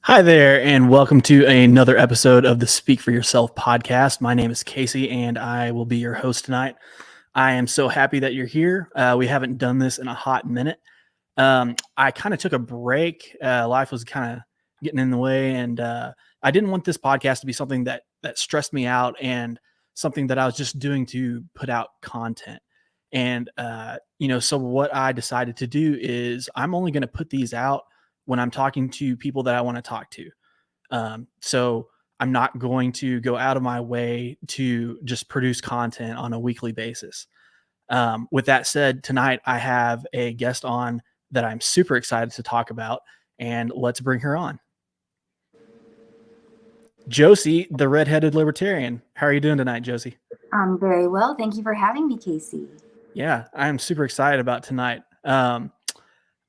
Hi there, and welcome to another episode of the Speak for Yourself podcast. My name is Casey, and I will be your host tonight. I am so happy that you're here. We haven't done this in a hot minute. I kind of took a break. Life was kind of getting in the way, and I didn't want this podcast to be something that stressed me out and something that I was just doing to put out content. And so what I decided to do is I'm only going to put these out when I'm talking to people that I want to talk to. So I'm not going to go out of my way to just produce content on a weekly basis. With that said, tonight I have a guest on that I'm super excited to talk about, and let's bring her on. Josie, the Redheaded Libertarian. How are you doing tonight, Josie? I'm very well. Thank you for having me, Casey. Yeah, I'm super excited about tonight.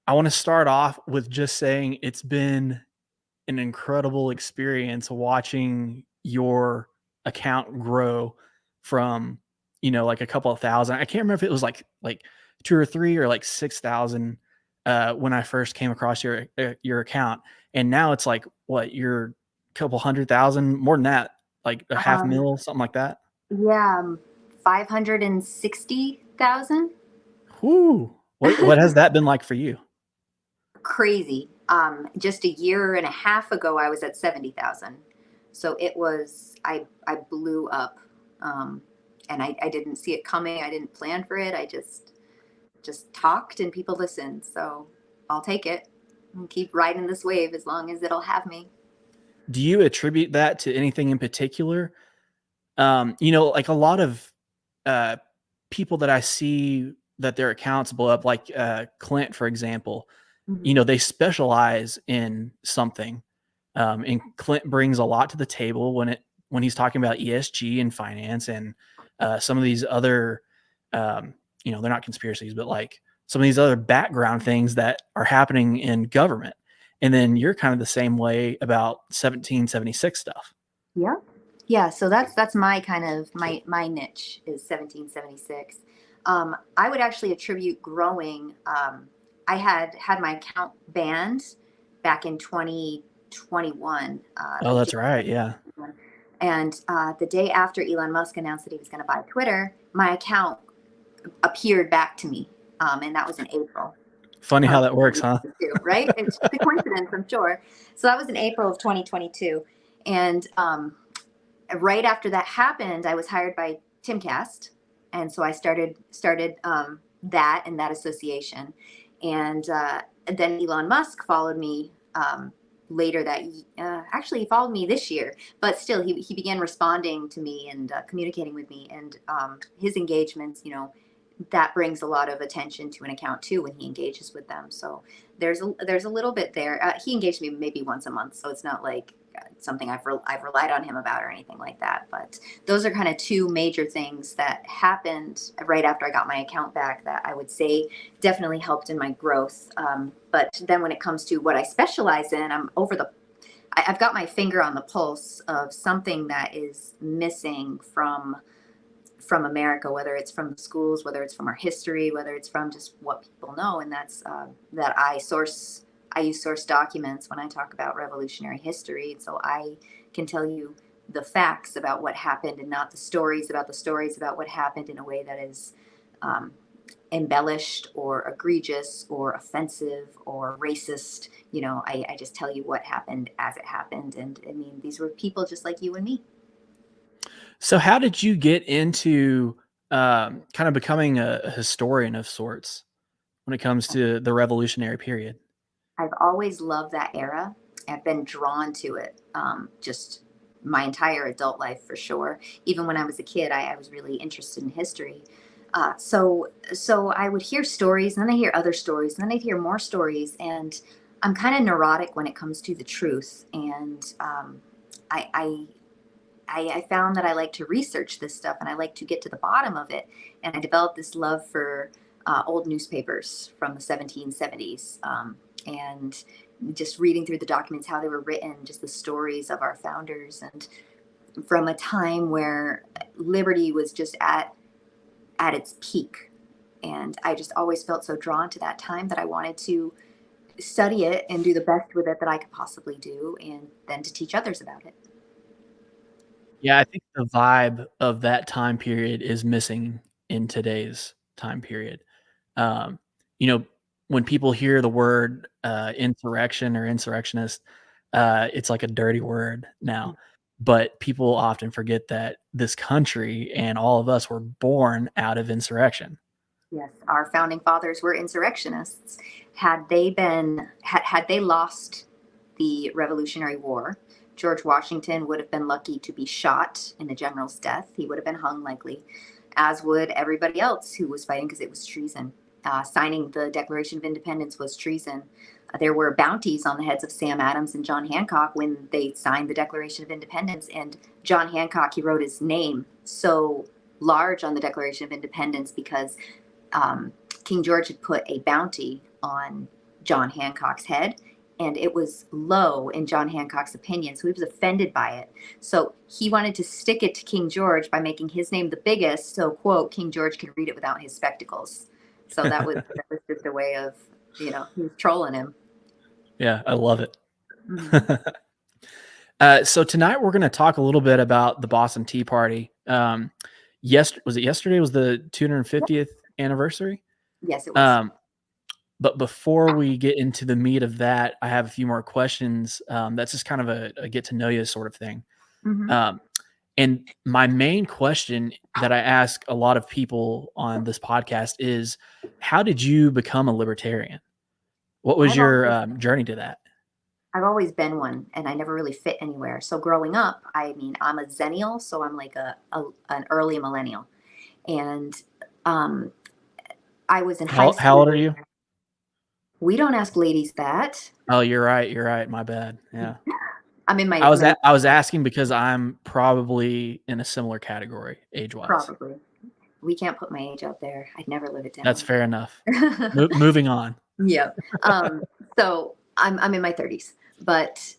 I want to start off with just saying it's been an incredible experience watching your account grow from, like a couple of thousand. I can't remember if it was like two or three or like 6,000 when I first came across your account, and now it's like what, you're a couple 100,000 more than that, like a half Um, mil, something like that. yeah, 560,000. Whoo! What has that been like for you? Crazy. Just a year and a half ago, I was at 70,000. So I blew up. And I didn't see it coming. I didn't plan for it. I just talked and people listened. So I'll take it and keep riding this wave as long as it'll have me. Do you attribute that to anything in particular? Like a lot of uh, people that I see that their accounts blow up, like Clint, for example, Mhm. they specialize in something. And Clint brings a lot to the table when he's talking about ESG and finance and some of these other, they're not conspiracies, but like some of these other background things that are happening in government. And then you're kind of the same way about 1776 stuff. Yeah. Yeah, so that's my kind of my niche is 1776. I would actually attribute growing. I had my account banned back in 2021. Oh, that's right. Yeah. And the day after Elon Musk announced that he was going to buy Twitter, my account appeared back to me, and that was in April. Funny Of how that works, huh? 2022, right? It's just a coincidence, I'm sure. So that was in April of 2022, and right after that happened, I was hired by Timcast, and so I started that and that association, and then Elon Musk followed me later that actually he followed me this year, but still he began responding to me and communicating with me, and his engagements, that brings a lot of attention to an account too when he engages with them. So there's a little bit there. He engaged me maybe once a month, so it's not like something I've relied on him about or anything like that. But those are kind of two major things that happened right after I got my account back that I would say definitely helped in my growth. But then when it comes to what I specialize in, I've got my finger on the pulse of something that is missing from America, whether it's from the schools, whether it's from our history, whether it's from just what people know, and that's that I use source documents when I talk about revolutionary history, so I can tell you the facts about what happened and not the stories about what happened in a way that is um, embellished or egregious or offensive or racist. I just tell you what happened as it happened, and I mean these were people just like you and me. So how did you get into kind of becoming a historian of sorts when it comes to the revolutionary period? I've always loved that era. I've been drawn to it just my entire adult life for sure. Even when I was a kid, I was really interested in history. So I would hear stories, and then I hear other stories, and then I'd hear more stories, and I'm kind of neurotic when it comes to the truth. And I, I I found that I like to research this stuff and I like to get to the bottom of it. And I developed this love for old newspapers from the 1770s, and just reading through the documents, how they were written, just the stories of our founders, and from a time where liberty was just at its peak. And I just always felt so drawn to that time that I wanted to study it and do the best with it that I could possibly do, and then to teach others about it. Yeah, I think the vibe of that time period is missing in today's time period. Um, you know, when people hear the word insurrection or insurrectionist, it's like a dirty word now. But people often forget that this country and all of us were born out of insurrection. Yes, our founding fathers were insurrectionists. Had they lost the Revolutionary War, George Washington would have been lucky to be shot in the general's death. He would have been hung likely, as would everybody else who was fighting, because it was treason. Signing the Declaration of Independence was treason. There were bounties on the heads of Sam Adams and John Hancock when they signed the Declaration of Independence. And John Hancock, he wrote his name so large on the Declaration of Independence because King George had put a bounty on John Hancock's head, and it was low in John Hancock's opinion, so he was offended by it. So he wanted to stick it to King George by making his name the biggest, so, quote, King George could read it without his spectacles. So that was just a way of, he was trolling him. Yeah, I love it. Mm-hmm. So tonight we're going to talk a little bit about the Boston Tea Party. Yesterday was the 250th anniversary? Yes, it was. But before we get into the meat of that, I have a few more questions. That's just kind of a get to know you sort of thing. Mm-hmm. And my main question that I ask a lot of people on this podcast is, how did you become a libertarian? What was your journey to that? I've always been one, and I never really fit anywhere. So growing up, I'm a Zennial, so I'm like an early millennial. And I was in high school. How old are you? We don't ask ladies that. Oh, you're right. My bad. Yeah. I'm in my. I was asking because I'm probably in a similar category age-wise. Probably. We can't put my age out there. I'd never live it down. That's fair enough. Moving on. Yeah. So I'm in my 30s, but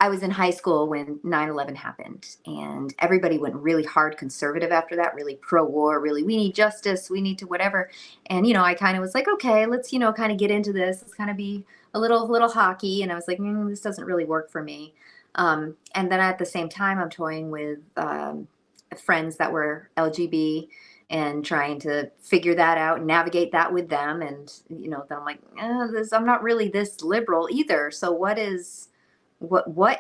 I was in high school when 9/11 happened, and everybody went really hard conservative after that, really pro-war, really, we need justice, we need to whatever. And, I kind of was like, okay, let's, kind of get into this. Let's kind of be a little hockey. And I was like, this doesn't really work for me. And then at the same time, I'm toying with friends that were LGBT and trying to figure that out and navigate that with them. And, then I'm like, I'm not really this liberal either. So what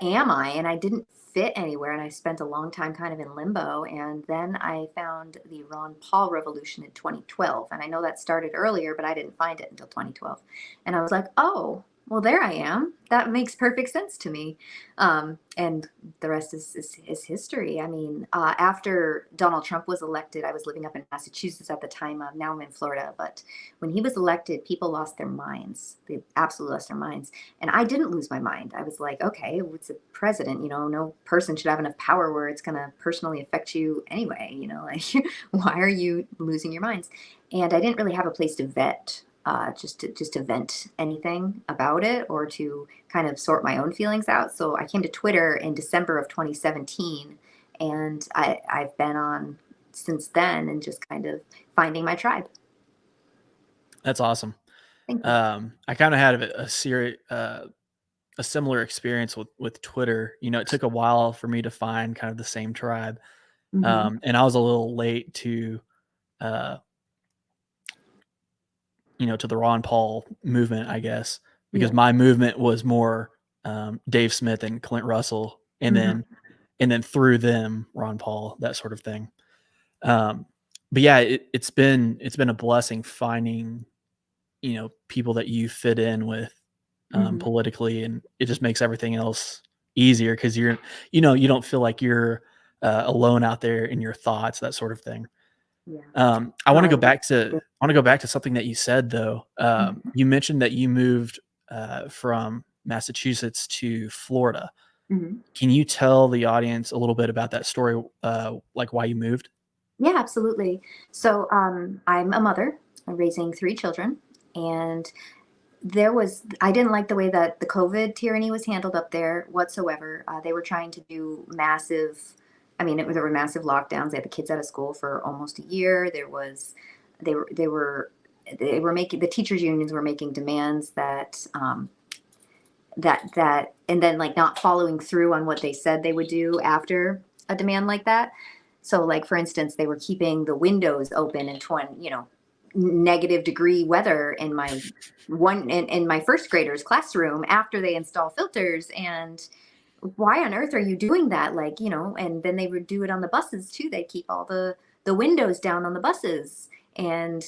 am I? And I didn't fit anywhere. And I spent a long time kind of in limbo. And then I found the Ron Paul revolution in 2012. And I know that started earlier, but I didn't find it until 2012. And I was like, oh, well, there I am. That makes perfect sense to me. And the rest is history. I mean, after Donald Trump was elected, I was living up in Massachusetts at the time. Now I'm in Florida. But when he was elected, people lost their minds. They absolutely lost their minds. And I didn't lose my mind. I was like, okay, it's a president. No person should have enough power where it's going to personally affect you anyway. Like, why are you losing your minds? And I didn't really have a place to vet. Just to vent anything about it or to kind of sort my own feelings out. So I came to Twitter in December of 2017, and I've been on since then and just kind of finding my tribe. That's awesome. Thank you. I kind of had a similar experience with Twitter. It took a while for me to find kind of the same tribe. Mm-hmm. And I was a little late to to the Ron Paul movement, I guess, because my movement was more Dave Smith and Clint Russell, and then through them, Ron Paul, that sort of thing. But yeah, it's been a blessing finding, people that you fit in with politically, and it just makes everything else easier because you don't feel like you're alone out there in your thoughts, that sort of thing. Yeah. I want to go back to something that you said though. You mentioned that you moved from Massachusetts to Florida. Mm-hmm. Can you tell the audience a little bit about that story, like why you moved? Yeah, absolutely. So I'm a mother. I'm raising 3 children, and I didn't like the way that the COVID tyranny was handled up there whatsoever. They were trying to do there were massive lockdowns. They had the kids out of school for almost a year. They were the teachers unions were making demands that, and then like not following through on what they said they would do after a demand like that. So like, for instance, they were keeping the windows open in negative degree weather in in my first graders classroom after they install filters. And why on earth are you doing that? Like, and then they would do it on the buses too. They keep all the windows down on the buses and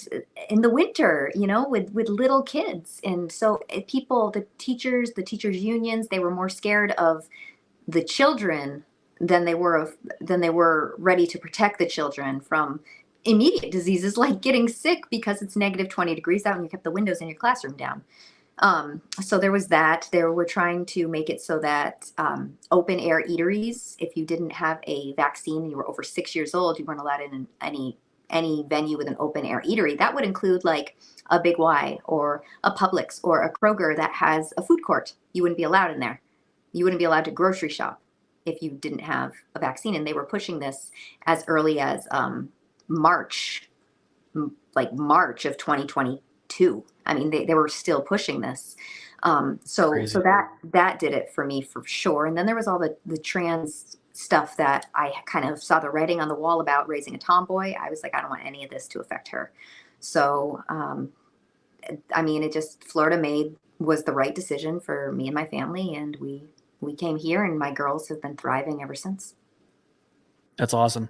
in the winter, with little kids. And so the teachers unions, they were more scared of the children than they were ready to protect the children from immediate diseases like getting sick because it's negative 20 degrees out and you kept the windows in your classroom down. So there was that. They were trying to make it so that open air eateries, if you didn't have a vaccine and you were over 6 years old, you weren't allowed in any venue with an open air eatery. That would include like a Big Y or a Publix or a Kroger that has a food court. You wouldn't be allowed in there. You wouldn't be allowed to grocery shop if you didn't have a vaccine. And they were pushing this as early as March of 2022. I mean, they were still pushing this. So that did it for me for sure. And then there was all the trans stuff that I kind of saw the writing on the wall about raising a tomboy. I was like, I don't want any of this to affect her. So, I mean, Florida was the right decision for me and my family. And we came here and my girls have been thriving ever since. That's awesome.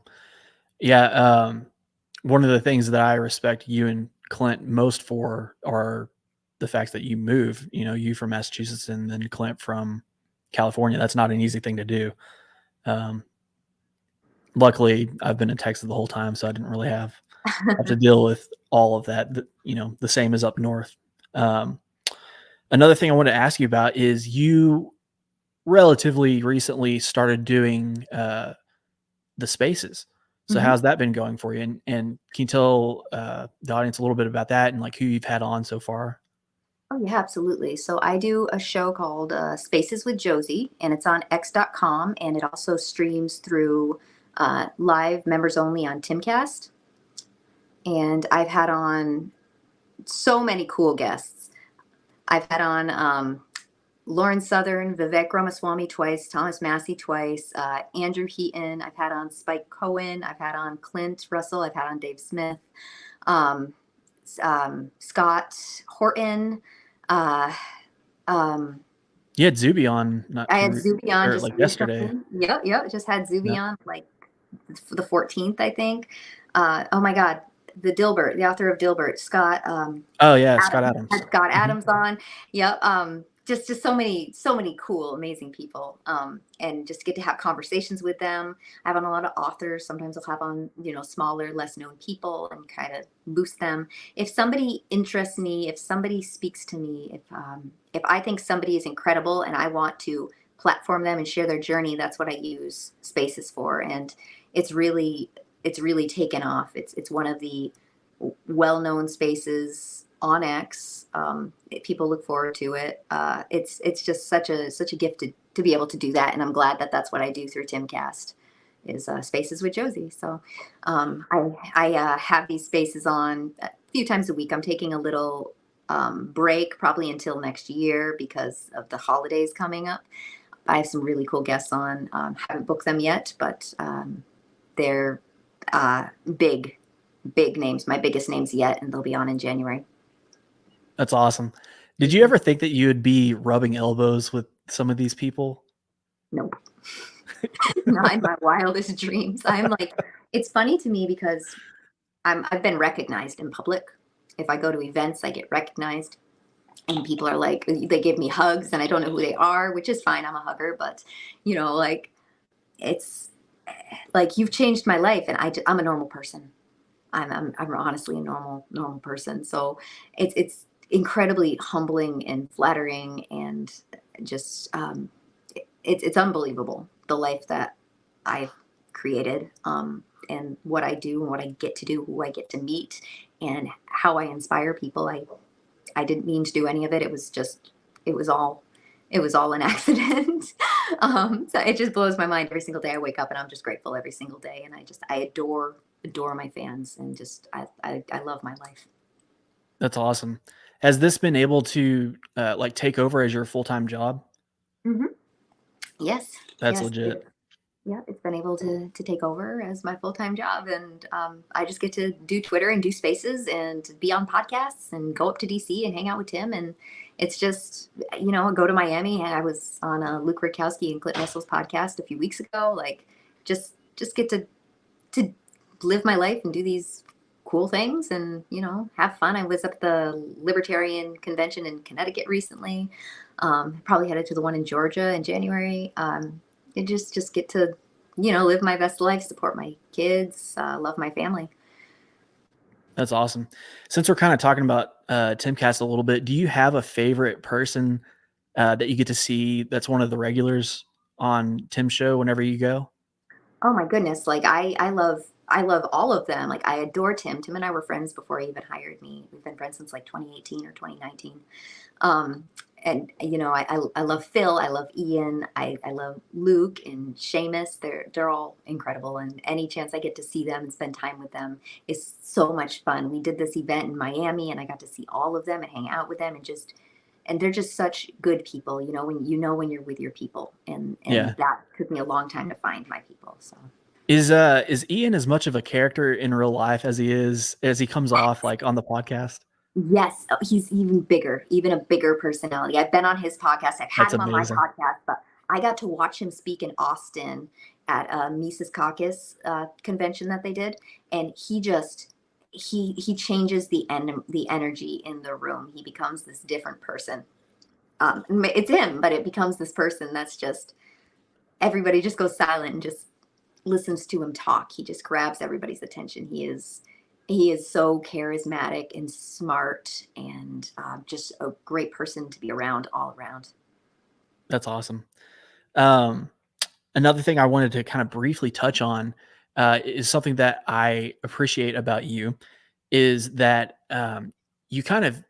Yeah. One of the things that I respect you and Clint most for are the fact that you move, you from Massachusetts and then Clint from California. That's not an easy thing to do. Luckily I've been in Texas the whole time, so I didn't really have to deal with all of that. The same as up north. Another thing I want to ask you about is you relatively recently started doing the spaces. So how's that been going for you? And can you tell the audience a little bit about that and like who you've had on so far? Oh yeah, absolutely. So I do a show called Spaces with Josie, and it's on x.com, and it also streams through live members only on Timcast. And I've had on so many cool guests. I've had on Lauren Southern, Vivek Ramaswamy twice, Thomas Massey twice, Andrew Heaton. I've had on Spike Cohen. I've had on Clint Russell. I've had on Dave Smith, Scott Horton. You had Zuby on. I had Zuby on just like yesterday. Yep. Just had Zuby on like the 14th, I think. Oh my God. The author of Dilbert, Scott. Scott Adams. Had Scott Adams on. Yep. Just so many cool, amazing people. And just get to have conversations with them. I have on a lot of authors. Sometimes I'll have on, smaller, less known people and kind of boost them. If somebody interests me, if somebody speaks to me, if I think somebody is incredible and I want to platform them and share their journey, that's what I use Spaces for. And it's really taken off. It's one of the well-known spaces on X. People look forward to it. It's just such a gift to be able to do that, and I'm glad that that's what I do through Timcast is Spaces with Josie. So I have these spaces on a few times a week. I'm taking a little break probably until next year because of the holidays coming up. I have some really cool guests on. Haven't booked them yet, but they're big names, my biggest names yet, and they'll be on in January. That's awesome. Did you ever think that you would be rubbing elbows with some of these people? Nope. Not in my wildest dreams. I'm like, it's funny to me because I've been recognized in public. If I go to events, I get recognized. And people are like, they give me hugs and I don't know who they are, which is fine. I'm a hugger, but like it's like, you've changed my life. And I'm a normal person. I'm honestly a normal person. So it's incredibly humbling and flattering and just, it's unbelievable the life that I've created, and what I do and what I get to do, who I get to meet and how I inspire people. I didn't mean to do any of it. It was all an accident. So it just blows my mind every single day I wake up, and I'm just grateful every single day. And I adore my fans, and just, I love my life. That's awesome. Has this been able to like take over as your full-time job? Hmm. Yes, That's yes. legit. Yeah, it's been able to take over as my full-time job, and I just get to do Twitter and do spaces and be on podcasts and go up to DC and hang out with Tim, and it's just, go to Miami, and I was on a Luke Rudkowski and Clint Russell's podcast a few weeks ago. Like, just get to live my life and do these cool things and have fun. I was up at the Libertarian convention in Connecticut recently. Probably headed to the one in Georgia in January. And just get to live my best life, support my kids, love my family. That's awesome. Since we're kind of talking about Timcast a little bit, do you have a favorite person that you get to see that's one of the regulars on Tim's show whenever you go? Oh my goodness. Like I love all of them. Like I adore Tim. Tim and I were friends before he even hired me. We've been friends since like 2018 or 2019. Um, and I love Phil. I love Ian. I love Luke and Seamus. They're all incredible. And any chance I get to see them and spend time with them is so much fun. We did this event in Miami, and I got to see all of them and hang out with them, and they're just such good people. When you're with your people, and Yeah. that took me a long time to find my people. So. Is Ian as much of a character in real life as he comes off like on the podcast? Yes, he's even bigger, even a bigger personality. I've been on his podcast. I've had That's him on my amazing. podcast, but I got to watch him speak in Austin at Mises Caucus convention that they did, and he changes the energy in the room. He becomes this different person. It's him, but it becomes this person that's just everybody just goes silent and just listens to him talk. He just grabs everybody's attention. He is so charismatic and smart, and just a great person to be around all around. That's awesome. Another thing I wanted to kind of briefly touch on is something that I appreciate about you is that you kind of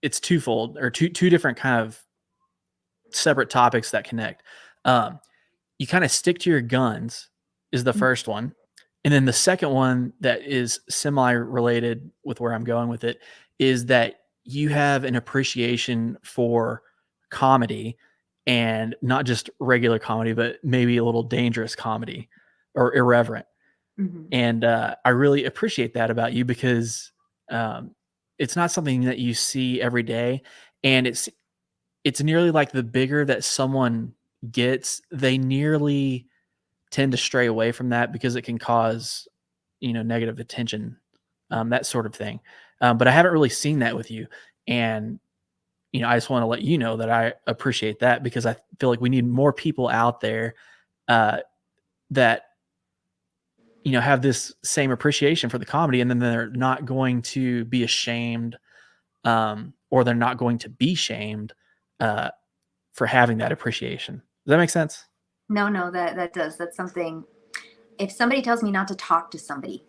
it's twofold or two different kind of separate topics that connect. Um, you kind of stick to your guns is the first one. And then the second one that is semi related with where I'm going with it is that you have an appreciation for comedy and not just regular comedy, but maybe a little dangerous comedy or irreverent. Mm-hmm. And I really appreciate that about you because it's not something that you see every day. And it's nearly like the bigger that someone gets, they nearly tend to stray away from that because it can cause, negative attention, that sort of thing. But I haven't really seen that with you. And, I just want to let you know that I appreciate that because I feel like we need more people out there that, have this same appreciation for the comedy, and then they're not going to be ashamed or they're not going to be shamed for having that appreciation. Does that make sense? No, that does. That's something. If somebody tells me not to talk to somebody,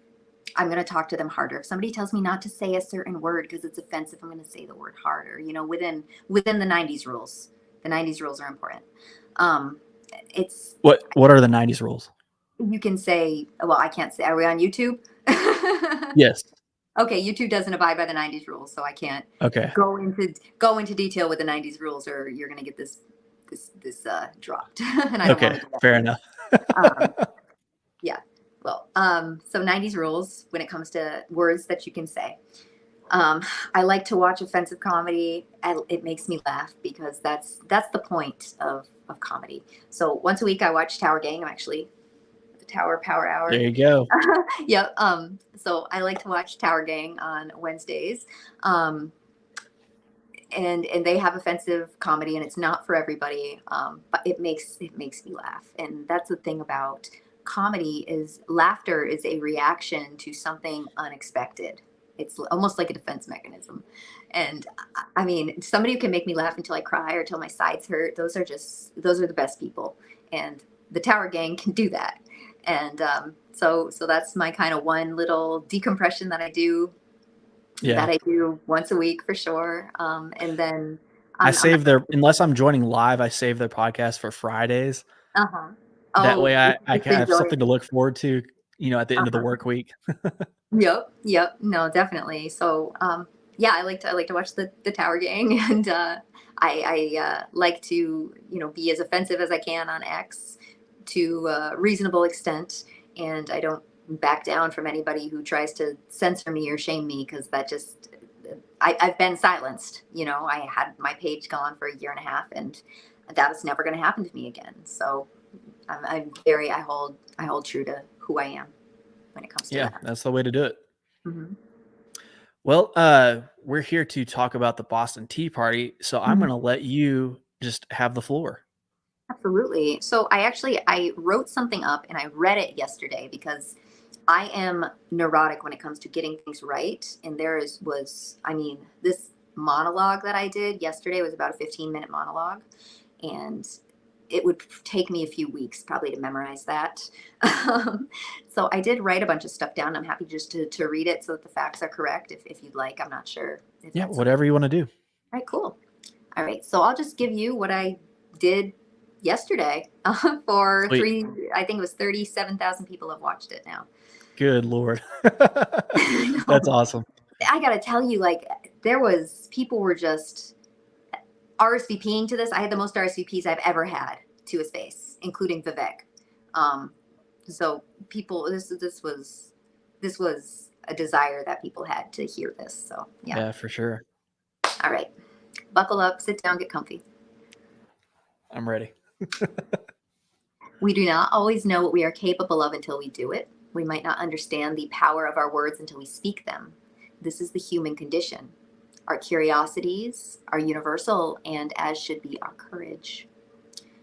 I'm going to talk to them harder. If somebody tells me not to say a certain word because it's offensive, I'm going to say the word harder. Within the '90s rules. The '90s rules are important. It's What are the 90s rules? You can say, well, I can't say. Are we on YouTube? Yes. Okay, YouTube doesn't abide by the '90s rules, so I can't Okay. go into detail with the '90s rules, or you're going to get this dropped, and I don't want Okay. to do that. Fair enough. Yeah. Well, so '90s rules when it comes to words that you can say. I like to watch offensive comedy. It makes me laugh because that's the point of comedy. So once a week, I watch Tower Gang. I'm actually at the Tower Power Hour. There you go. Yep. So I like to watch Tower Gang on Wednesdays. And they have offensive comedy, and it's not for everybody. But it makes me laugh. And that's the thing about comedy is laughter is a reaction to something unexpected. It's almost like a defense mechanism. And I mean, somebody who can make me laugh until I cry or till my sides hurt, those are the best people. And the Tower Gang can do that. And so that's my kind of one little decompression that I do. Yeah. That I do once a week for sure. And then I save unless I'm joining live, I save their podcast for Fridays. Uh-huh. That Oh, way I just have enjoy something it. to look forward to, at the end of the work week. Yep. No, definitely. So, Yeah, I like to watch the Tower Gang, and I like to, be as offensive as I can on X to a reasonable extent, and I don't back down from anybody who tries to censor me or shame me, because that just I've been silenced. I had my page gone for a year and a half, and that is never going to happen to me again. So I hold true to who I am when it comes to Yeah, that. that's the way to do it. Hmm. Well, we're here to talk about the Boston Tea Party, so I'm going to let you just have the floor. Absolutely. So I wrote something up and I read it yesterday because I am neurotic when it comes to getting things right. And this monologue that I did yesterday was about a 15-minute monologue, and it would take me a few weeks probably to memorize that. So I did write a bunch of stuff down. I'm happy just to read it so that the facts are correct if you'd like. I'm not sure if Yeah, that's whatever you want to do. all right. Cool. All right, so I'll just give you what I did yesterday for Sweet. I think it was 37,000 people have watched it now. Good Lord. No, That's awesome. I got to tell you, like, people were just RSVPing to this. I had the most RSVPs I've ever had to a space, including Vivek. Um, so people, this was a desire that people had to hear this. So Yeah, for sure. All right, buckle up, sit down, get comfy. I'm ready. We do not always know what we are capable of until we do it. We might not understand the power of our words until we speak them. This is the human condition. Our curiosities are universal, and as should be our courage.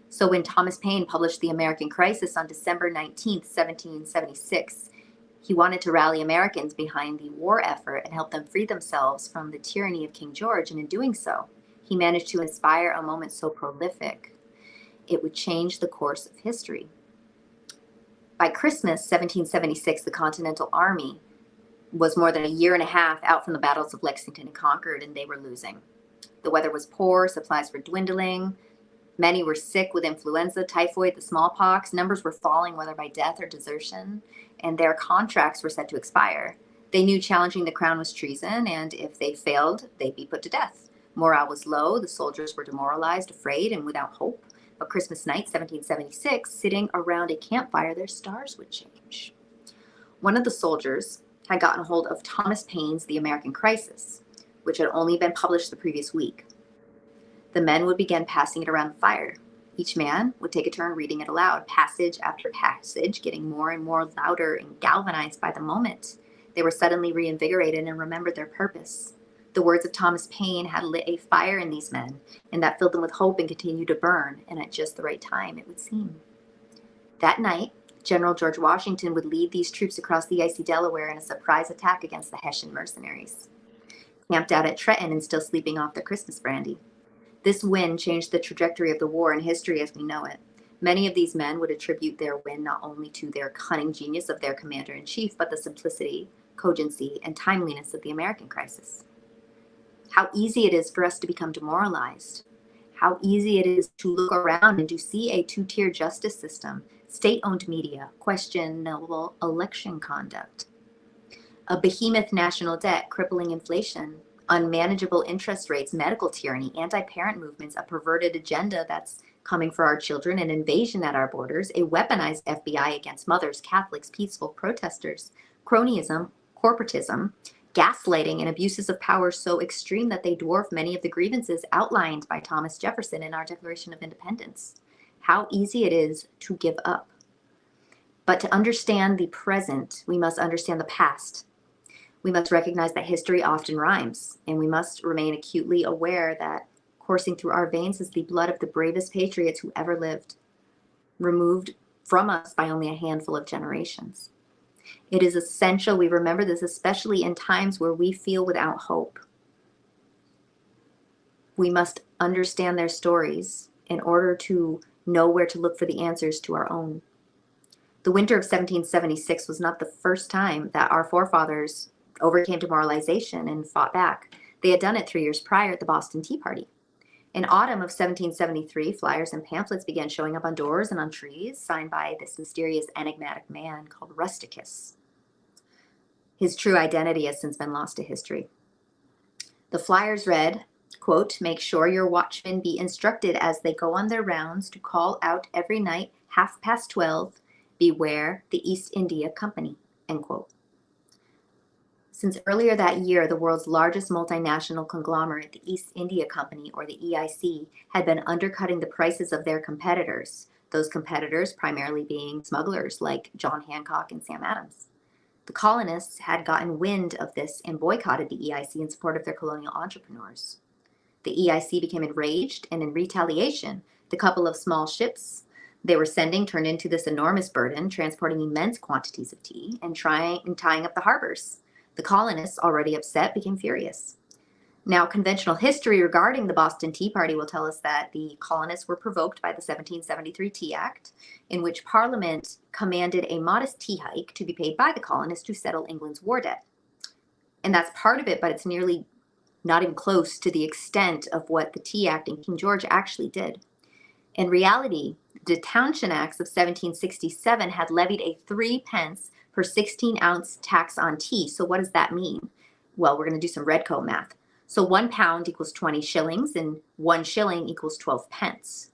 So when Thomas Paine published The American Crisis on December 19th, 1776, he wanted to rally Americans behind the war effort and help them free themselves from the tyranny of King George, and in doing so, he managed to inspire a moment so prolific it would change the course of history. By Christmas 1776, the Continental Army was more than a year and a half out from the battles of Lexington and Concord, and they were losing. The weather was poor, supplies were dwindling, many were sick with influenza, typhoid, the smallpox, numbers were falling whether by death or desertion, and their contracts were set to expire. They knew challenging the crown was treason, and if they failed, they'd be put to death. Morale was low, the soldiers were demoralized, afraid, and without hope. But Christmas night, 1776, sitting around a campfire, their stars would change. One of the soldiers had gotten a hold of Thomas Paine's The American Crisis, which had only been published the previous week. The men would begin passing it around the fire. Each man would take a turn reading it aloud, passage after passage, getting more and more louder and galvanized by the moment. They were suddenly reinvigorated and remembered their purpose. The words of Thomas Paine had lit a fire in these men, and that filled them with hope and continued to burn, and at just the right time, it would seem. That night, General George Washington would lead these troops across the icy Delaware in a surprise attack against the Hessian mercenaries, camped out at Trenton and still sleeping off their Christmas brandy. This win changed the trajectory of the war and history as we know it. Many of these men would attribute their win not only to their cunning genius of their commander-in-chief, but the simplicity, cogency, and timeliness of the American crisis. How easy it is for us to become demoralized. How easy it is to look around and to see a two-tier justice system, state-owned media, questionable election conduct, a behemoth national debt, crippling inflation, unmanageable interest rates, medical tyranny, anti-parent movements, a perverted agenda that's coming for our children, an invasion at our borders, a weaponized FBI against mothers, Catholics, peaceful protesters, cronyism, corporatism, gaslighting, and abuses of power so extreme that they dwarf many of the grievances outlined by Thomas Jefferson in our Declaration of Independence. How easy it is to give up. But to understand the present, we must understand the past. We must recognize that history often rhymes, and we must remain acutely aware that coursing through our veins is the blood of the bravest patriots who ever lived, removed from us by only a handful of generations. It is essential we remember this, especially in times where we feel without hope. We must understand their stories in order to know where to look for the answers to our own. The winter of 1776 was not the first time that our forefathers overcame demoralization and fought back. They had done it 3 years prior at the Boston Tea Party. In autumn of 1773, flyers and pamphlets began showing up on doors and on trees, signed by this mysterious, enigmatic man called Rusticus. His true identity has since been lost to history. The flyers read, quote, "Make sure your watchmen be instructed as they go on their rounds to call out every night 12:30, beware the East India Company," end quote. Since earlier that year, the world's largest multinational conglomerate, the East India Company, or the EIC, had been undercutting the prices of their competitors, those competitors primarily being smugglers like John Hancock and Sam Adams. The colonists had gotten wind of this and boycotted the EIC in support of their colonial entrepreneurs. The EIC became enraged, and in retaliation, the couple of small ships they were sending turned into this enormous burden, transporting immense quantities of tea and tying up the harbors. The colonists, already upset, became furious. Now, conventional history regarding the Boston Tea Party will tell us that the colonists were provoked by the 1773 Tea Act, in which Parliament commanded a modest tea hike to be paid by the colonists to settle England's war debt. And that's part of it, but it's nearly not even close to the extent of what the Tea Act and King George actually did. In reality, the Townshend Acts of 1767 had levied a 3 pence per 16-ounce tax on tea. So what does that mean? Well, we're going to do some redcoat math. So 1 pound equals 20 shillings and 1 shilling equals 12 pence.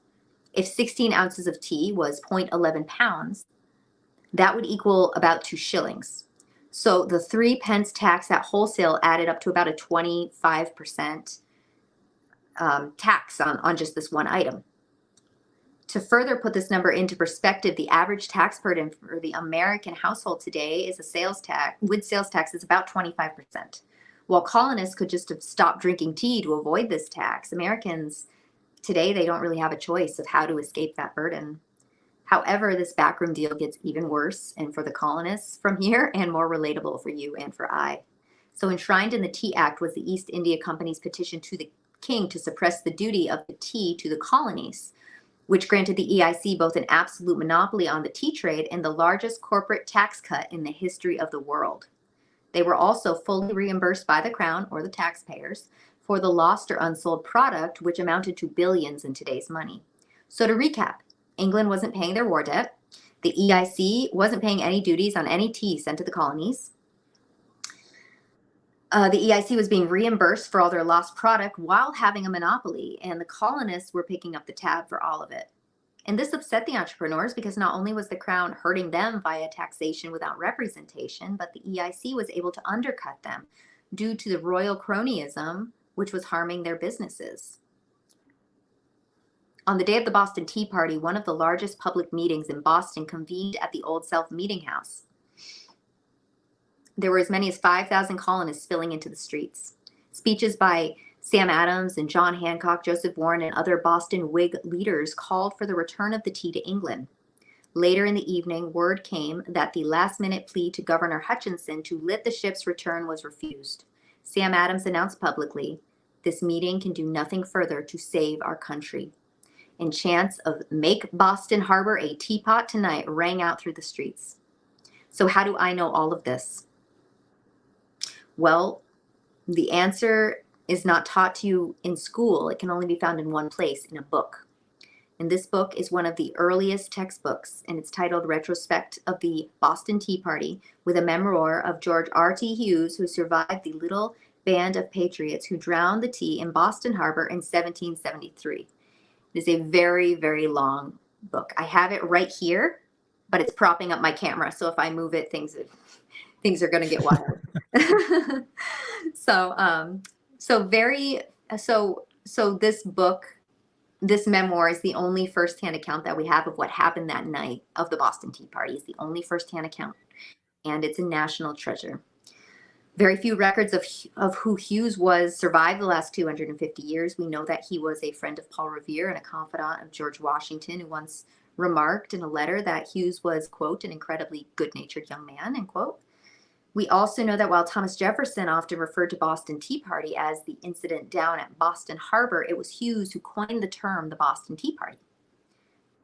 If 16 ounces of tea was 0.11 pounds, that would equal about 2 shillings. So the 3 pence tax at wholesale added up to about a 25% tax on just this one item. To further put this number into perspective, the average tax burden for the American household today is sales tax is about 25%. While colonists could just have stopped drinking tea to avoid this tax, Americans today, they don't really have a choice of how to escape that burden. However, this backroom deal gets even worse, and for the colonists from here, and more relatable for you and for I. So enshrined in the Tea Act was the East India Company's petition to the king to suppress the duty of the tea to the colonies, which granted the EIC both an absolute monopoly on the tea trade and the largest corporate tax cut in the history of the world. They were also fully reimbursed by the crown, or the taxpayers, for the lost or unsold product, which amounted to billions in today's money. So to recap, England wasn't paying their war debt. The EIC wasn't paying any duties on any tea sent to the colonies. The EIC was being reimbursed for all their lost product while having a monopoly, and the colonists were picking up the tab for all of it. And this upset the entrepreneurs because not only was the crown hurting them via taxation without representation, but the EIC was able to undercut them due to the royal cronyism, which was harming their businesses. On the day of the Boston Tea Party, one of the largest public meetings in Boston convened at the Old South Meeting House. There were as many as 5,000 colonists spilling into the streets. Speeches by Sam Adams and John Hancock, Joseph Warren, and other Boston Whig leaders called for the return of the tea to England. Later in the evening, word came that the last-minute plea to Governor Hutchinson to let the ships return was refused. Sam Adams announced publicly, "This meeting can do nothing further to save our country." And chants of "Make Boston Harbor a teapot tonight" rang out through the streets. So how do I know all of this? Well, the answer is not taught to you in school. It can only be found in one place, in a book. And this book is one of the earliest textbooks, and it's titled Retrospect of the Boston Tea Party, with a memoir of George R.T. Hughes, who survived the little band of patriots who drowned the tea in Boston Harbor in 1773. It is a very, very long book. I have it right here, but it's propping up my camera. So if I move it, things are going to get wild. So this book, this memoir, is the only firsthand account that we have of what happened that night of the Boston Tea Party. It's the only firsthand account, and it's a national treasure. Very few records of who Hughes was survived the last 250 years. We know that he was a friend of Paul Revere and a confidant of George Washington, who once remarked in a letter that Hughes was, quote, "an incredibly good-natured young man," end quote. We also know that while Thomas Jefferson often referred to Boston Tea Party as the incident down at Boston Harbor, it was Hughes who coined the term the Boston Tea Party.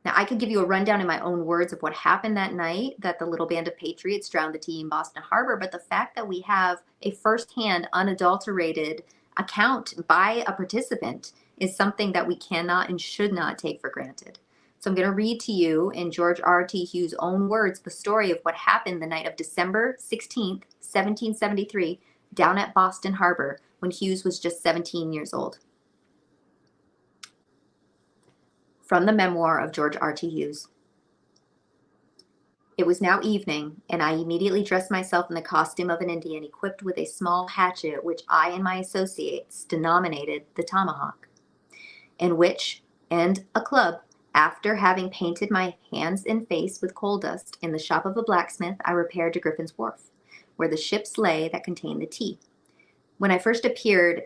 Now, I could give you a rundown in my own words of what happened that night, that the little band of patriots drowned the tea in Boston Harbor, but the fact that we have a firsthand, unadulterated account by a participant is something that we cannot and should not take for granted. So I'm going to read to you, in George R.T. Hughes' own words, the story of what happened the night of December 16th, 1773, down at Boston Harbor, when Hughes was just 17 years old. From the memoir of George R.T. Hughes. It was now evening, and I immediately dressed myself in the costume of an Indian, equipped with a small hatchet which I and my associates denominated the tomahawk, and a club. After having painted my hands and face with coal dust in the shop of a blacksmith, I repaired to Griffin's Wharf, where the ships lay that contained the tea. When I first appeared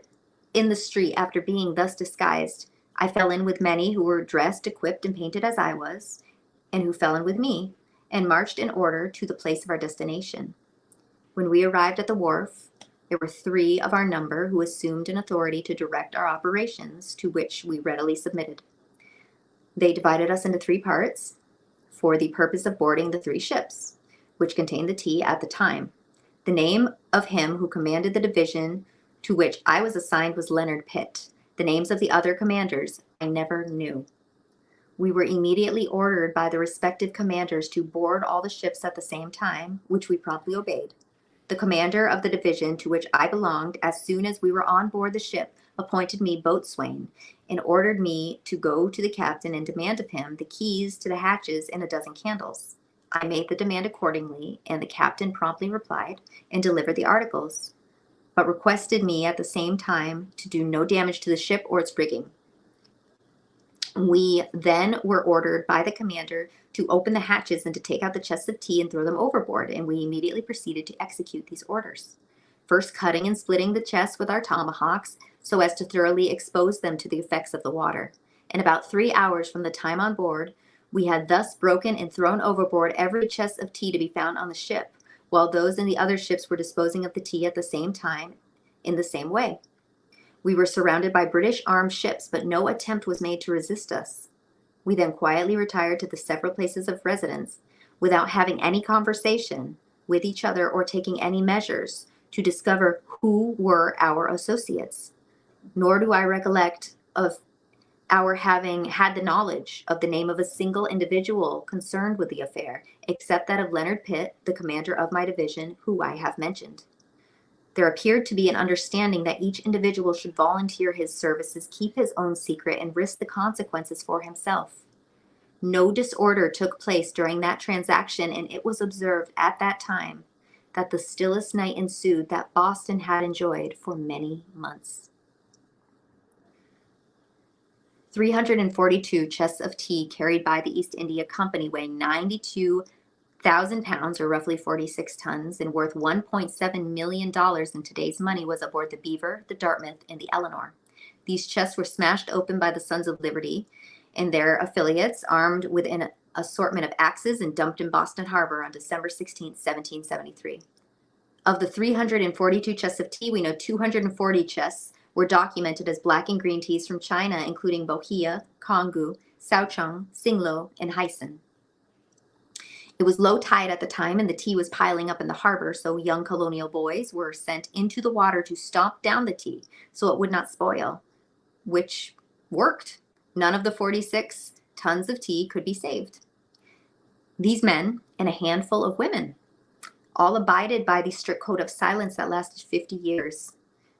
in the street after being thus disguised, I fell in with many who were dressed, equipped, and painted as I was, and who fell in with me, and marched in order to the place of our destination. When we arrived at the wharf, there were 3 of our number who assumed an authority to direct our operations, to which we readily submitted. They divided us into 3 parts for the purpose of boarding the 3 ships, which contained the tea at the time. The name of him who commanded the division to which I was assigned was Leonard Pitt. The names of the other commanders I never knew. We were immediately ordered by the respective commanders to board all the ships at the same time, which we promptly obeyed. The commander of the division to which I belonged, as soon as we were on board the ship, appointed me boatswain and ordered me to go to the captain and demand of him the keys to the hatches and a dozen candles. I made the demand accordingly, and the captain promptly replied and delivered the articles, but requested me at the same time to do no damage to the ship or its rigging. We then were ordered by the commander to open the hatches and to take out the chests of tea and throw them overboard, and we immediately proceeded to execute these orders, first cutting and splitting the chests with our tomahawks so as to thoroughly expose them to the effects of the water. In about 3 hours from the time on board, we had thus broken and thrown overboard every chest of tea to be found on the ship, while those in the other ships were disposing of the tea at the same time in the same way. We were surrounded by British armed ships, but no attempt was made to resist us. We then quietly retired to the several places of residence without having any conversation with each other or taking any measures to discover who were our associates. Nor do I recollect of our having had the knowledge of the name of a single individual concerned with the affair, except that of Leonard Pitt, the commander of my division, who I have mentioned. There appeared to be an understanding that each individual should volunteer his services, keep his own secret, and risk the consequences for himself. No disorder took place during that transaction, and it was observed at that time that the stillest night ensued that Boston had enjoyed for many months. 342 chests of tea carried by the East India Company, weighing 92,000 pounds, or roughly 46 tons, and worth $1.7 million in today's money, was aboard the Beaver, the Dartmouth, and the Eleanor. These chests were smashed open by the Sons of Liberty and their affiliates, armed with an assortment of axes, and dumped in Boston Harbor on December 16, 1773. Of the 342 chests of tea, we know 240 chests were documented as black and green teas from China, including Bohea, Kongu, Souchong, Singlo, and Hyson. It was low tide at the time, and the tea was piling up in the harbor, so young colonial boys were sent into the water to stomp down the tea so it would not spoil, which worked. None of the 46 tons of tea could be saved. These men and a handful of women all abided by the strict code of silence that lasted 50 years.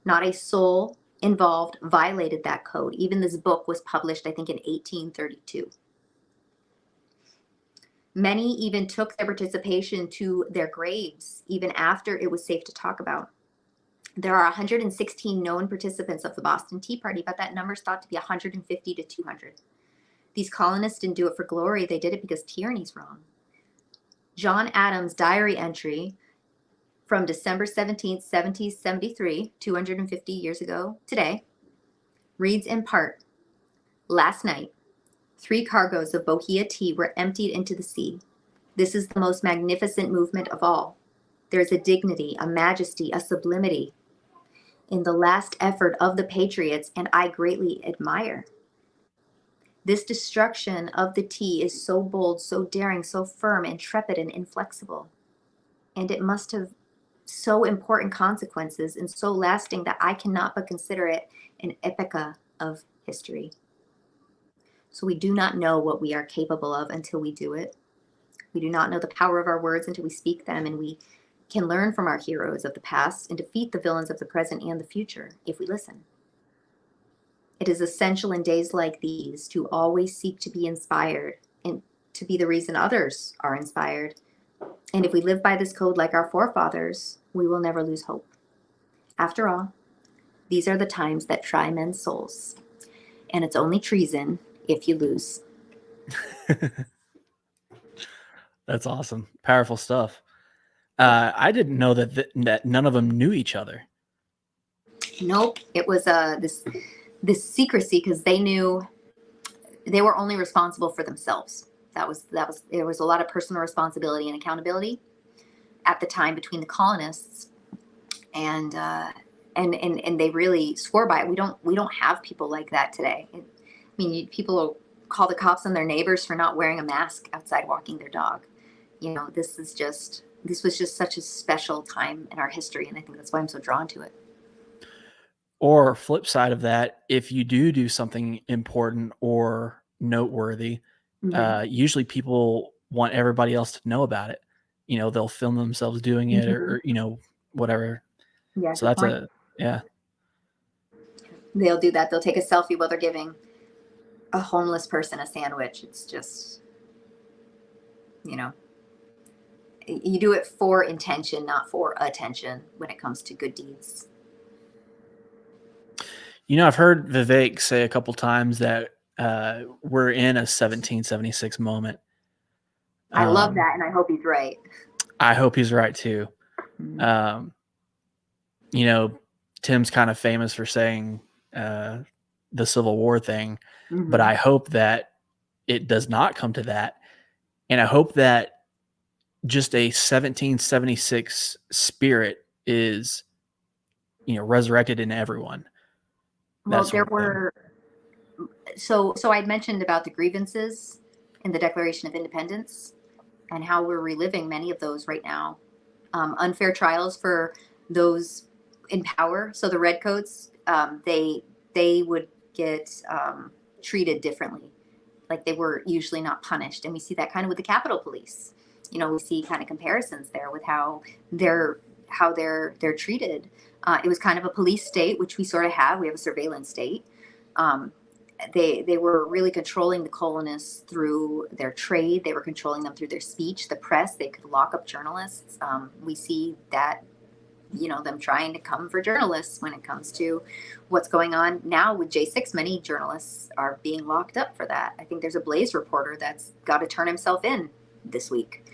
Not a soul involved violated that code. Even this book was published, I think, in 1832. Many even took their participation to their graves, even after it was safe to talk about. There are 116 known participants of the Boston Tea Party, but that number is thought to be 150 to 200. These colonists didn't do it for glory. They did it because tyranny's wrong. John Adams' diary entry from December 17, 1773, 250 years ago today, reads in part, "Last night, 3 cargoes of Bohea tea were emptied into the sea. This is the most magnificent movement of all. There is a dignity, a majesty, a sublimity in the last effort of the patriots, and I greatly admire. This destruction of the tea is so bold, so daring, so firm, intrepid, and inflexible. And it must have so important consequences and so lasting that I cannot but consider it an epocha of history." So we do not know what we are capable of until we do it. We do not know the power of our words until we speak them, and we can learn from our heroes of the past and defeat the villains of the present and the future if we listen. It is essential in days like these to always seek to be inspired and to be the reason others are inspired. And if we live by this code like our forefathers, we will never lose hope. After all, these are the times that try men's souls, and it's only treason if you lose. That's awesome. Powerful stuff. I didn't know that none of them knew each other. Nope. It was this secrecy because they knew they were only responsible for themselves. There was a lot of personal responsibility and accountability at the time between the colonists, and they really swore by it. We don't have people like that today. I mean, people will call the cops on their neighbors for not wearing a mask outside walking their dog. You know, this was just such a special time in our history, and I think that's why I'm so drawn to it. Or flip side of that, if you do something important or noteworthy, usually people want everybody else to know about it. You know, they'll film themselves doing it or you know, whatever. Yeah. So that's They'll do that. They'll take a selfie while they're giving a homeless person a sandwich. It's just, you know, you do it for intention, not for attention when it comes to good deeds. You know, I've heard Vivek say a couple times that we're in a 1776 moment. I love that, and I hope he's right. I hope he's right too. You know, Tim's kind of famous for saying the Civil War thing, but I hope that it does not come to that. And I hope that just a 1776 spirit is, you know, resurrected in everyone. Well, there were, so I'd mentioned about the grievances in the Declaration of Independence and how we're reliving many of those right now. Unfair trials for those in power. So the redcoats, they would get treated differently. Like they were usually not punished. And we see that kind of with the Capitol Police. You know, we see kind of comparisons there with how they're treated. It was kind of a police state, which we sort of have. We have a surveillance state. They were really controlling the colonists through their trade. They were controlling them through their speech, the press. They could lock up journalists. We see that, you know, them trying to come for journalists when it comes to what's going on now with J6. Many journalists are being locked up for that. I think there's a Blaze reporter that's got to turn himself in this week.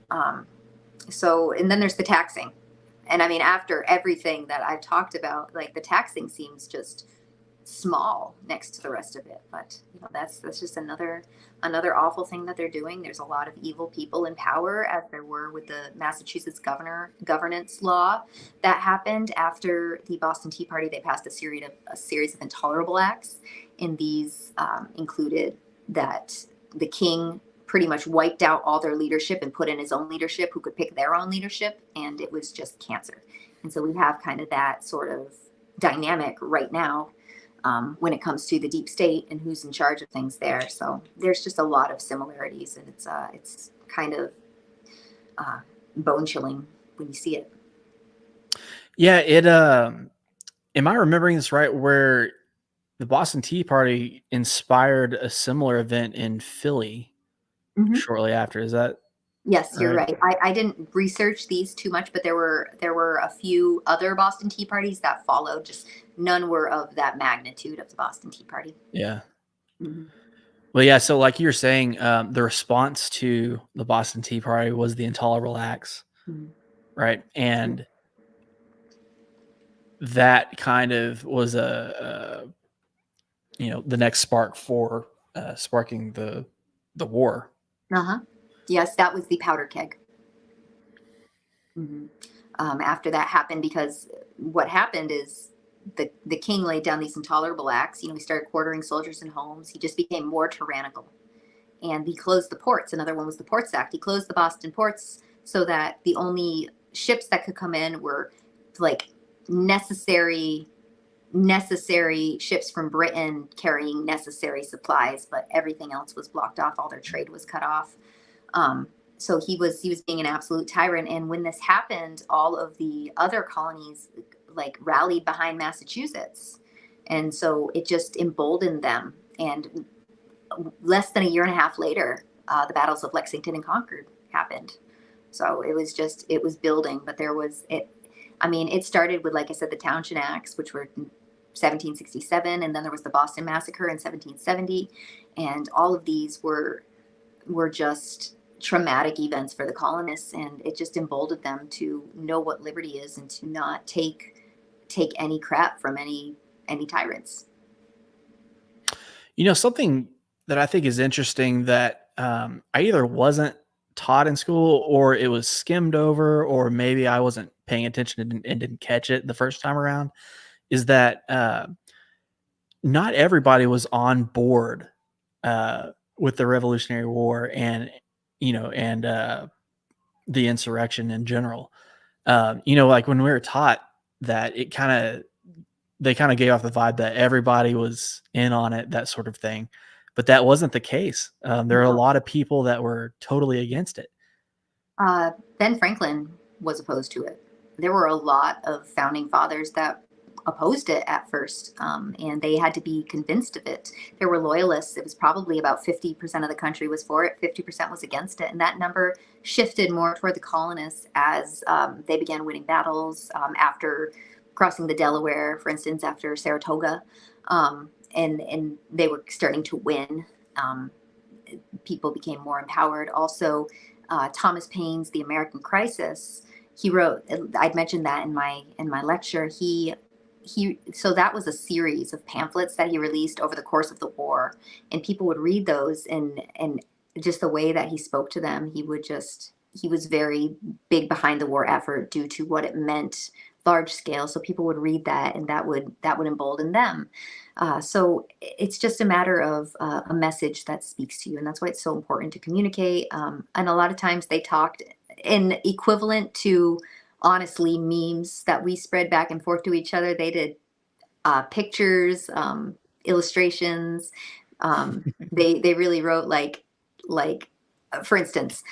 And then there's the taxing. And I mean, after everything that I've talked about, like the taxing seems just small next to the rest of it. But you know, that's just another awful thing that they're doing. There's a lot of evil people in power, as there were with the Massachusetts governance law that happened after the Boston Tea Party. They passed a series of intolerable acts, and these included that the king pretty much wiped out all their leadership and put in his own leadership who could pick their own leadership, and it was just cancer. And so we have kind of that sort of dynamic right now when it comes to the deep state and who's in charge of things there. So there's just a lot of similarities, and it's kind of bone chilling when you see it. Yeah, it am I remembering this right, where the Boston Tea Party inspired a similar event in Philly shortly after? Is that? Yes, you're right. I didn't research these too much, but there were a few other Boston Tea Parties that followed. Just none were of that magnitude of the Boston Tea Party. Yeah. Well, yeah. So, like you were saying, the response to the Boston Tea Party was the intolerable acts, right? And that kind of was the next spark for sparking the war. Yes, that was the powder keg. After that happened, because what happened is the king laid down these intolerable acts. You know, he started quartering soldiers in homes. He just became more tyrannical, and he closed the ports. Another one was the Ports Act. He closed the Boston ports so that the only ships that could come in were like necessary ships from Britain carrying necessary supplies, but everything else was blocked off. All their trade was cut off. So he was being an absolute tyrant. And when this happened, all of the other colonies like rallied behind Massachusetts, and so it just emboldened them. And less than a year and a half later, the battles of Lexington and Concord happened. So it was building, but there was it. I mean, it started with, like I said, the Townshend Acts, which were in 1767, and then there was the Boston Massacre in 1770, and all of these were just traumatic events for the colonists, and it just emboldened them to know what liberty is and to not take any crap from any tyrants. You know, something that I think is interesting that I either wasn't taught in school or it was skimmed over, or maybe I wasn't paying attention and didn't catch it the first time around, is that not everybody was on board with the Revolutionary War and, the insurrection in general. Like when we were taught that, they kind of gave off the vibe that everybody was in on it, that sort of thing. But that wasn't the case. There are a lot of people that were totally against it. Ben Franklin was opposed to it. There were a lot of founding fathers that opposed it at first, and they had to be convinced of it. There were loyalists. It was probably about 50% of the country was for it, 50% was against it, and that number shifted more toward the colonists as they began winning battles after crossing the Delaware, for instance, after Saratoga, and they were starting to win. People became more empowered. Also, Thomas Paine's The American Crisis. He wrote. I'd mentioned that in my lecture. So that was a series of pamphlets that he released over the course of the war, and people would read those, and just the way that he spoke to them, he was very big behind the war effort due to what it meant, large scale. So people would read that, and that would embolden them. So it's just a matter of a message that speaks to you, and that's why it's so important to communicate. And a lot of times they talked in equivalent to, honestly, memes that we spread back and forth to each other. They did pictures, illustrations. They really wrote like for instance,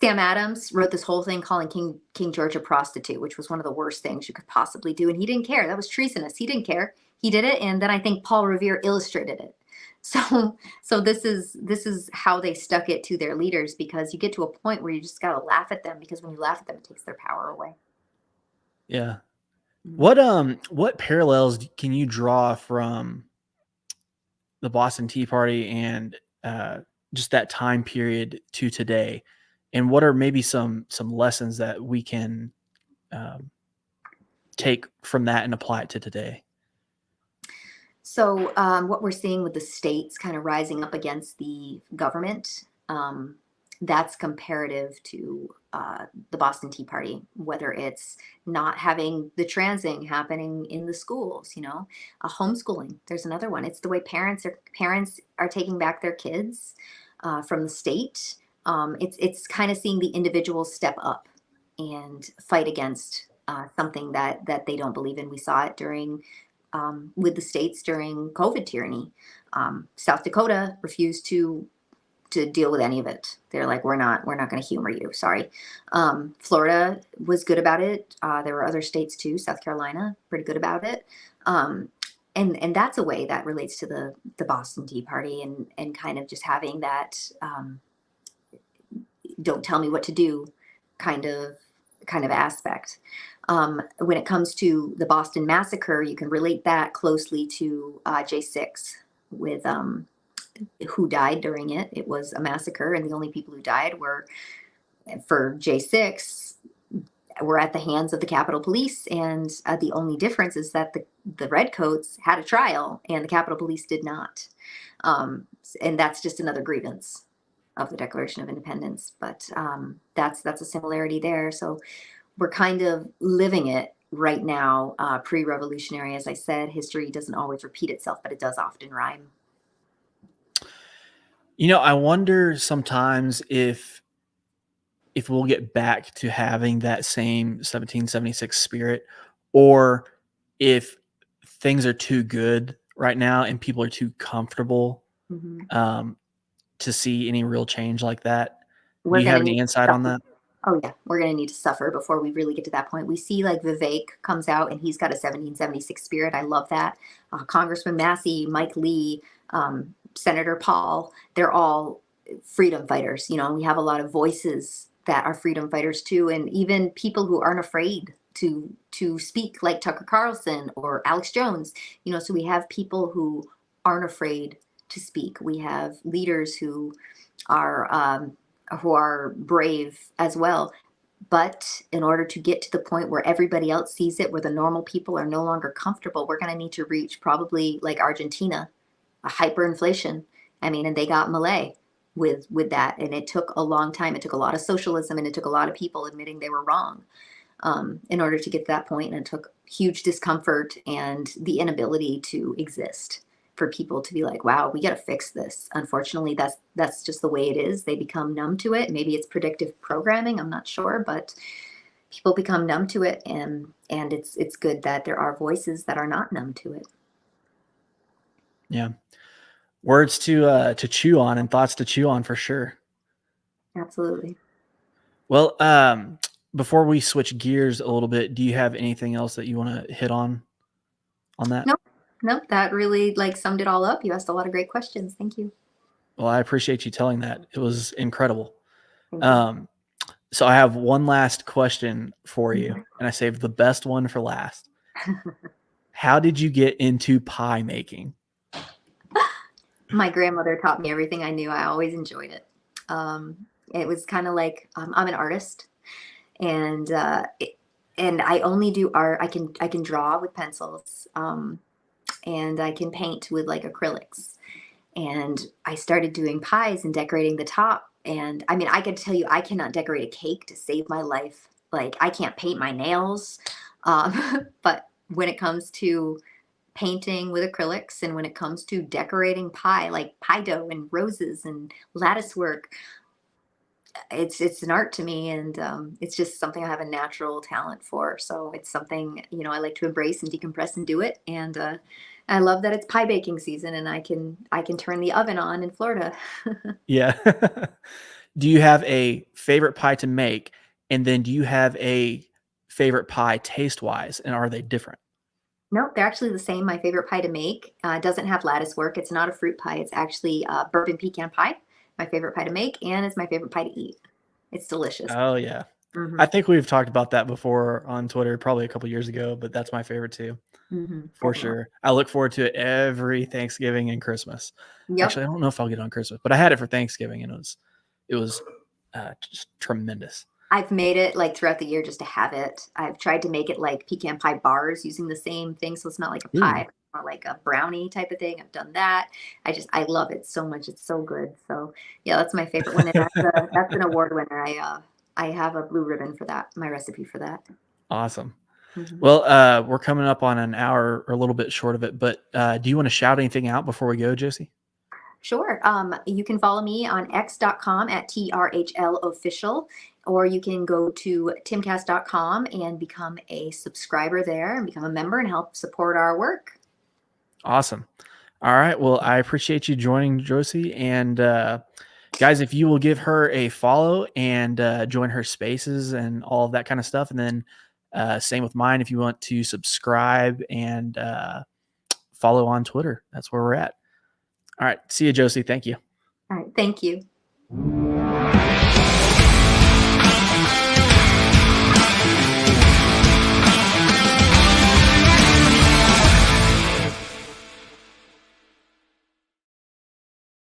Sam Adams wrote this whole thing calling King George a prostitute, which was one of the worst things you could possibly do, and he didn't care. That was treasonous. He didn't care. He did it, and then I think Paul Revere illustrated it. So this is how they stuck it to their leaders, because you get to a point where you just got to laugh at them, because when you laugh at them, it takes their power away. Yeah. What parallels can you draw from the Boston Tea Party and just that time period to today? And what are maybe some lessons that we can take from that and apply it to today? So what we're seeing with the states kind of rising up against the government, that's comparative to the Boston Tea Party, whether it's not having the transing happening in the schools, homeschooling. There's another one. It's the way parents are taking back their kids from the state. It's kind of seeing the individuals step up and fight against something that they don't believe in. We saw it with the states during COVID tyranny. South Dakota refused to deal with any of it. They're like, we're not going to humor you. Sorry. Florida was good about it. There were other states too. South Carolina, pretty good about it. And that's a way that relates to the Boston Tea Party, and kind of just having that don't tell me what to do kind of aspect. When it comes to the Boston Massacre, you can relate that closely to J6 with who died during it. It was a massacre, and the only people who died were, for J6, were at the hands of the Capitol Police. And the only difference is that the Redcoats had a trial, and the Capitol Police did not. And that's just another grievance of the Declaration of Independence. But that's a similarity there. So we're kind of living it right now, pre-revolutionary. As I said, history doesn't always repeat itself, but it does often rhyme. I wonder sometimes if we'll get back to having that same 1776 spirit, or if things are too good right now and people are too comfortable to see any real change like that. Do you have any insight on that? Oh yeah, we're going to need to suffer before we really get to that point. We see like Vivek comes out and he's got a 1776 spirit. I love that. Congressman Massey, Mike Lee, Senator Paul, they're all freedom fighters. You know, we have a lot of voices that are freedom fighters too, and even people who aren't afraid to speak, like Tucker Carlson or Alex Jones. You know, so we have people who aren't afraid to speak. We have leaders are who are brave as well. But in order to get to the point where everybody else sees it, where the normal people are no longer comfortable, we're going to need to reach probably like Argentina, a hyperinflation. I mean, and they got Malay with that, and it took a long time. It took a lot of socialism, and it took a lot of people admitting they were wrong in order to get to that point. And it took huge discomfort and the inability to exist for people to be like, wow, we got to fix this. Unfortunately, that's just the way it is. They become numb to it. Maybe it's predictive programming, I'm not sure, but people become numb to it, and it's good that there are voices that are not numb to it. Yeah. Words to chew on and thoughts to chew on for sure. Absolutely. Well, before we switch gears a little bit, do you have anything else that you want to hit on that? Nope, that really like summed it all up. You asked a lot of great questions. Thank you. Well, I appreciate you telling that. It was incredible. Thank you. So I have one last question for you, and I saved the best one for last. How did you get into pie making? My grandmother taught me everything I knew. I always enjoyed it. It was kind of like I'm an artist, and I only do art. I can draw with pencils, and I can paint with like acrylics. And I started doing pies and decorating the top. And I mean, I can tell you, I cannot decorate a cake to save my life. Like I can't paint my nails, but when it comes to painting with acrylics and when it comes to decorating pie, like pie dough and roses and lattice work, it's an art to me, and it's just something I have a natural talent for. So it's something, you know, I like to embrace and decompress and do it. And I love that it's pie baking season, and I can turn the oven on in Florida. Yeah. Do you have a favorite pie to make, and then do you have a favorite pie taste wise, and are they different? Nope, they're actually the same. My favorite pie to make doesn't have lattice work. It's not a fruit pie. It's actually bourbon pecan pie. My favorite pie to make, and it's my favorite pie to eat. It's delicious. Oh yeah. Mm-hmm. I think we've talked about that before on Twitter, probably a couple years ago, but that's my favorite too. Mm-hmm. For sure. I look forward to it every Thanksgiving and Christmas. Yep. Actually, I don't know if I'll get it on Christmas, but I had it for Thanksgiving, and it was just tremendous. I've made it like throughout the year just to have it. I've tried to make it like pecan pie bars using the same thing, so it's not like a pie, more like a brownie type of thing. I've done that. I love it so much. It's so good. So yeah, that's my favorite one, and that's an award winner. I have a blue ribbon for that. My recipe for that. Awesome. Mm-hmm. Well, we're coming up on an hour or a little bit short of it, but do you want to shout anything out before we go, Josie? Sure. You can follow me on x.com at TRHL official, or you can go to timcast.com and become a subscriber there and become a member and help support our work. Awesome. All right. Well, I appreciate you joining, Josie. And guys, if you will give her a follow and join her spaces and all of that kind of stuff. And then same with mine, if you want to subscribe and follow on Twitter. That's where we're at. All right. See you, Josie. Thank you. All right. Thank you.